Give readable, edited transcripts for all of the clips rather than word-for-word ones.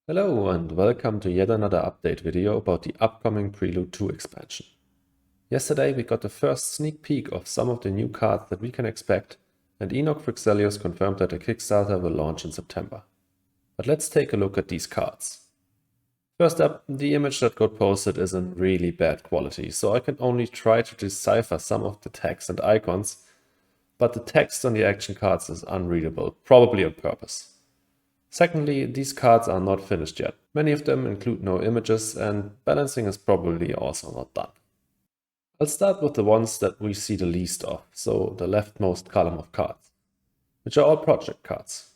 Hello and welcome to yet another update video about the upcoming Prelude 2 expansion. Yesterday we got the first sneak peek of some of the new cards that we can expect, and Enoch Frixelius confirmed that the Kickstarter will launch in September. But let's take a look at these cards. First up, the image that got posted is in really bad quality, so I can only try to decipher some of the text and icons, but the text on the action cards is unreadable, probably on purpose. Secondly, these cards are not finished yet. Many of them include no images, and balancing is probably also not done. I'll start with the ones that we see the least of, so the leftmost column of cards, which are all project cards.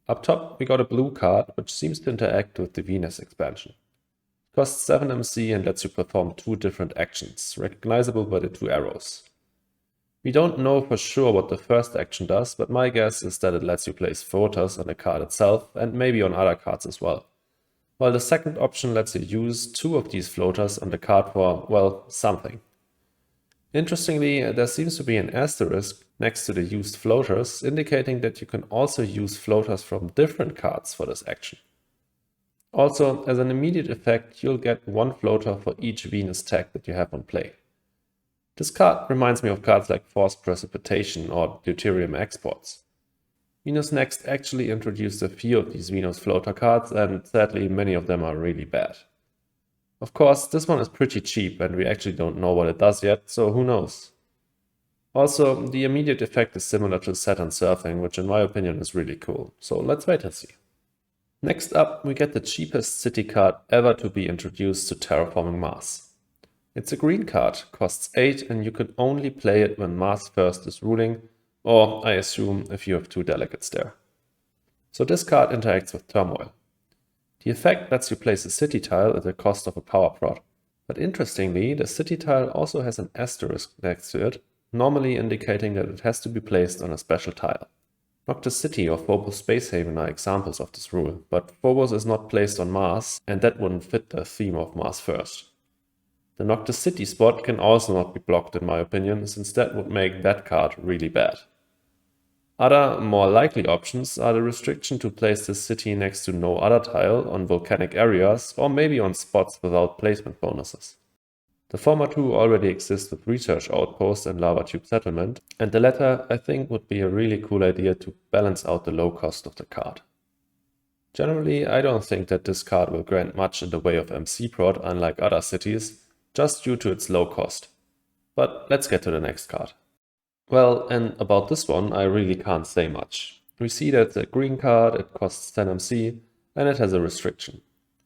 Up top we got a blue card, which seems to interact with the Venus expansion. It costs 7 MC and lets you perform 2 different actions, recognizable by the 2 arrows. We don't know for sure what the first action does, but my guess is that it lets you place floaters on the card itself and maybe on other cards as well. While the second option lets you use 2 of these floaters on the card for, well, something. Interestingly, there seems to be an asterisk next to the used floaters, indicating that you can also use floaters from different cards for this action. Also, as an immediate effect, you'll get 1 floater for each Venus tag that you have on play. This card reminds me of cards like Forced Precipitation or Deuterium Exports. Venus Next actually introduced a few of these Venus floater cards, and sadly many of them are really bad. Of course, this one is pretty cheap and we actually don't know what it does yet, so who knows. Also, the immediate effect is similar to Saturn Surfing, which in my opinion is really cool, so let's wait and see. Next up, we get the cheapest city card ever to be introduced to Terraforming Mars. It's a green card, costs 8, and you can only play it when Mars First is ruling, or I assume if you have 2 delegates there. So this card interacts with Turmoil. The effect lets you place a city tile at the cost of a power prod, but interestingly, the city tile also has an asterisk next to it, normally indicating that it has to be placed on a special tile. Noctis City or Phobos Space Haven are examples of this rule, but Phobos is not placed on Mars, and that wouldn't fit the theme of Mars First. The Noctis City spot can also not be blocked in my opinion, since that would make that card really bad. Other, more likely options are the restriction to place this city next to no other tile on volcanic areas or maybe on spots without placement bonuses. The former 2 already exist with Research Outpost and Lava Tube Settlement, and the latter I think would be a really cool idea to balance out the low cost of the card. Generally, I don't think that this card will grant much in the way of MC prod unlike other cities, just due to its low cost. But let's get to the next card. Well, and about this one I really can't say much. We see that it's a green card, it costs 10 MC, and it has a restriction.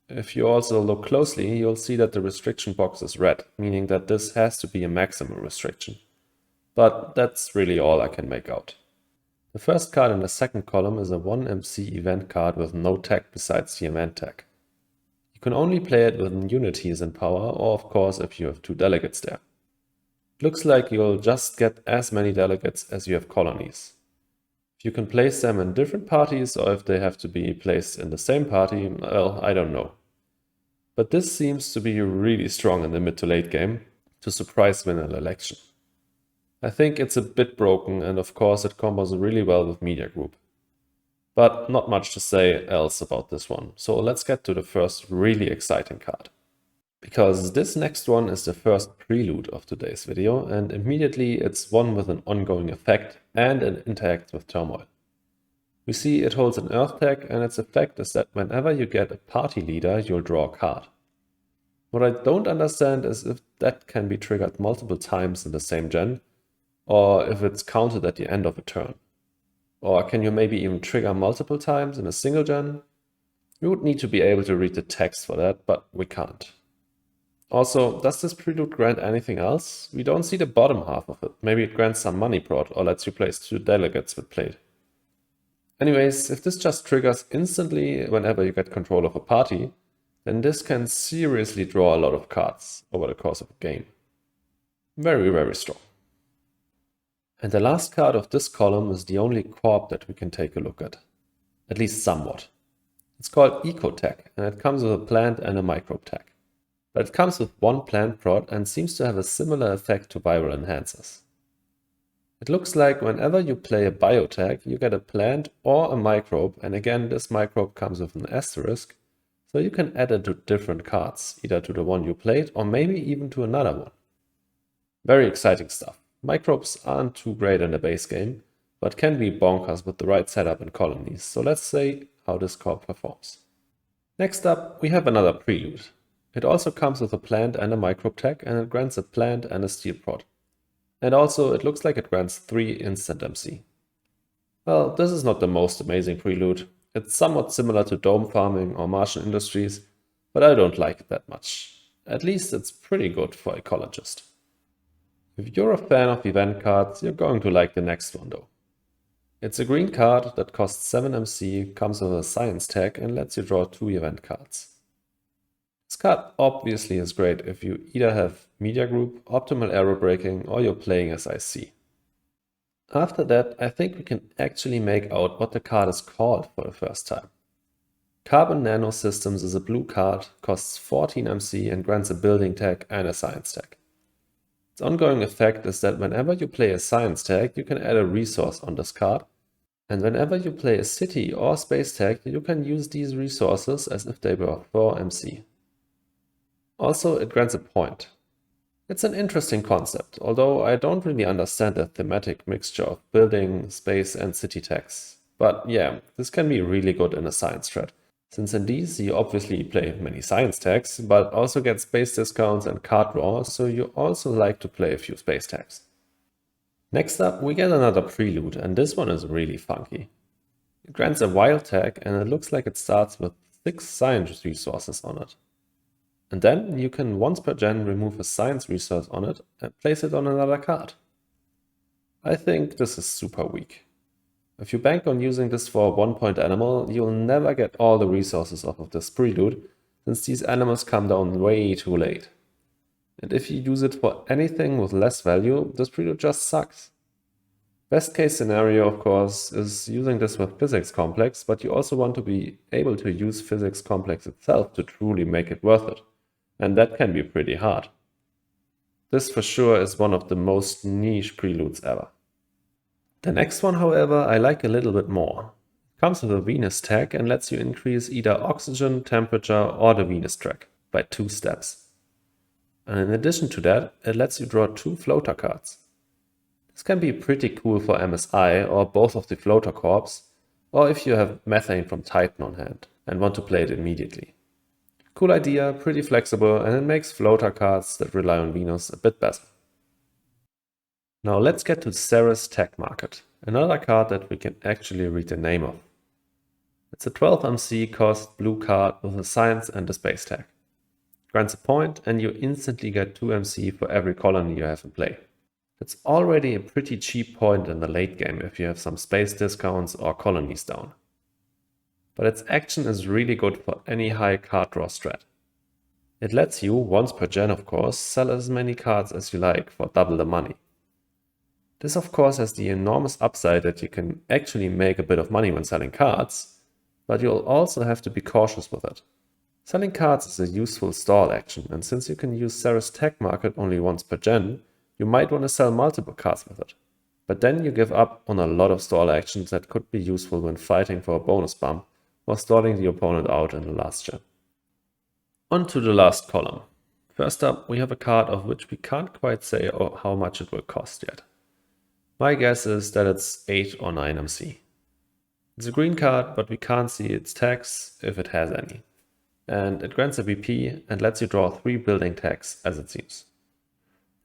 If you also look closely, you'll see that the restriction box is red, meaning that this has to be a maximum restriction. But that's really all I can make out. The first card in the second column is a 1 MC event card with no tag besides the event tag. You can only play it when Unity is in power, or of course if you have 2 delegates there. It looks like you'll just get as many delegates as you have colonies. If you can place them in different parties or if they have to be placed in the same party, well, I don't know. But this seems to be really strong in the mid to late game to surprise win an election. I think it's a bit broken, and of course it combos really well with Media Group. But not much to say else about this one, so let's get to the first really exciting card. Because this next one is the first prelude of today's video, and immediately it's one with an ongoing effect and it interacts with Turmoil. We see it holds an Earth tag, and its effect is that whenever you get a party leader, you'll draw a card. What I don't understand is if that can be triggered multiple times in the same gen, or if it's counted at the end of a turn. Or can you maybe even trigger multiple times in a single gen? We would need to be able to read the text for that, but we can't. Also, does this prelude grant anything else? We don't see the bottom half of it. Maybe it grants some money prod or lets you place 2 delegates with played. Anyways, if this just triggers instantly whenever you get control of a party, then this can seriously draw a lot of cards over the course of a game. Very, very strong. And the last card of this column is the only corp that we can take a look at least somewhat. It's called Eco Tech, and it comes with a plant and a microbe tag. But it comes with 1 plant prod and seems to have a similar effect to viral enhancers. It looks like whenever you play a biotech, you get a plant or a microbe, and again this microbe comes with an asterisk, so you can add it to different cards, either to the one you played or maybe even to another one. Very exciting stuff. Microbes aren't too great in the base game, but can be bonkers with the right setup and colonies, so let's see how this core performs. Next up, we have another Prelude. It also comes with a plant and a microbe tag, and it grants a plant and a steel prod. And also, it looks like it grants 3 instant MC. Well, this is not the most amazing Prelude. It's somewhat similar to Dome Farming or Martian Industries, but I don't like it that much. At least it's pretty good for ecologist. If you're a fan of event cards, you're going to like the next one though. It's a green card that costs 7 MC, comes with a science tag and lets you draw 2 event cards. This card obviously is great if you either have Media Group, Optimal Arrow Breaking, or you're playing as IC. After that, I think we can actually make out what the card is called for the first time. Carbon Nanosystems is a blue card, costs 14 MC and grants a building tag and a science tag. Its ongoing effect is that whenever you play a science tag, you can add a resource on this card, and whenever you play a city or space tag, you can use these resources as if they were 4 MC. Also, it grants a point. It's an interesting concept, although I don't really understand the thematic mixture of building, space and city tags. But yeah, this can be really good in a science thread, since in these you obviously play many science tags, but also get space discounts and card draw, so you also like to play a few space tags. Next up, we get another Prelude, and this one is really funky. It grants a wild tag, and it looks like it starts with 6 science resources on it. And then you can once per gen remove a science resource on it and place it on another card. I think this is super weak. If you bank on using this for a 1-point animal, you'll never get all the resources off of this Prelude, since these animals come down way too late. And if you use it for anything with less value, this Prelude just sucks. Best case scenario, of course, is using this with Physics Complex, but you also want to be able to use Physics Complex itself to truly make it worth it. And that can be pretty hard. This for sure is one of the most niche Preludes ever. The next one, however, I like a little bit more. It comes with a Venus tag and lets you increase either oxygen, temperature or the Venus track by 2 steps. And in addition to that, it lets you draw 2 floater cards. This can be pretty cool for MSI or both of the floater corps, or if you have methane from Titan on hand and want to play it immediately. Cool idea, pretty flexible, and it makes floater cards that rely on Venus a bit better. Now let's get to Ceres Tech Market, another card that we can actually read the name of. It's a 12 MC cost blue card with a science and a space tag. Grants a point and you instantly get 2 MC for every colony you have in play. It's already a pretty cheap point in the late game if you have some space discounts or colonies down. But its action is really good for any high card draw strat. It lets you, once per gen of course, sell as many cards as you like for double the money. This of course has the enormous upside that you can actually make a bit of money when selling cards, but you'll also have to be cautious with it. Selling cards is a useful stall action, and since you can use Ceres Tech Market only once per gen, you might want to sell multiple cards with it. But then you give up on a lot of stall actions that could be useful when fighting for a bonus bump or stalling the opponent out in the last gen. On to the last column. First up, we have a card of which we can't quite say how much it will cost yet. My guess is that it's 8 or 9 MC. It's a green card, but we can't see its tags if it has any. And it grants a VP and lets you draw 3 building tags as it seems.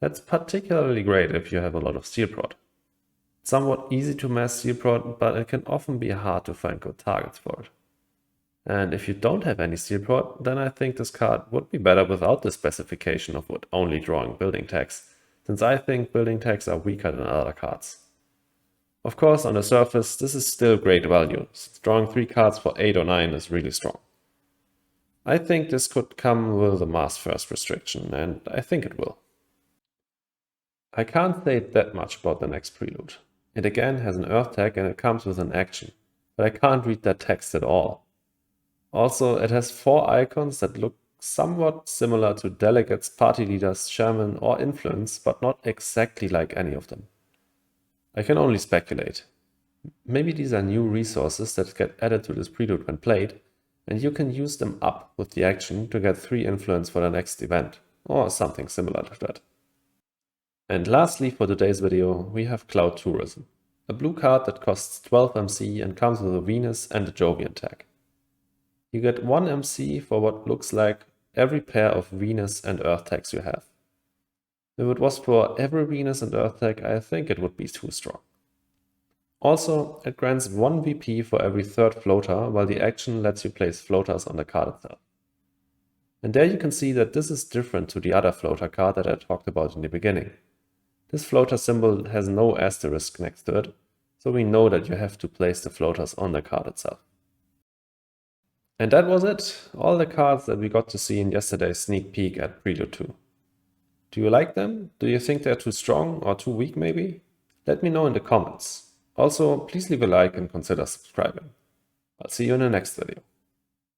That's particularly great if you have a lot of steel prod. It's somewhat easy to mass steel prod, but it can often be hard to find good targets for it. And if you don't have any steel prod, then I think this card would be better without the specification of only drawing building tags, since I think building tags are weaker than other cards. Of course, on the surface, this is still great value, since drawing 3 cards for 8 or 9 is really strong. I think this could come with a mass first restriction, and I think it will. I can't say that much about the next Prelude. It again has an Earth tag and it comes with an action, but I can't read that text at all. Also, it has 4 icons that look somewhat similar to delegates, party leaders, chairman or influence, but not exactly like any of them. I can only speculate. Maybe these are new resources that get added to this Prelude when played, and you can use them up with the action to get 3 influence for the next event, or something similar to that. And lastly for today's video, we have Cloud Tourism, a blue card that costs 12 MC and comes with a Venus and a Jovian tag. You get 1 MC for what looks like every pair of Venus and Earth tags you have. If it was for every Venus and Earth tag, I think it would be too strong. Also, it grants 1 VP for every 3rd floater, while the action lets you place floaters on the card itself. And there you can see that this is different to the other floater card that I talked about in the beginning. This floater symbol has no asterisk next to it, so we know that you have to place the floaters on the card itself. And that was it, all the cards that we got to see in yesterday's sneak peek at Prelude 2. Do you like them? Do you think they're too strong or too weak maybe? Let me know in the comments. Also, please leave a like and consider subscribing. I'll see you in the next video.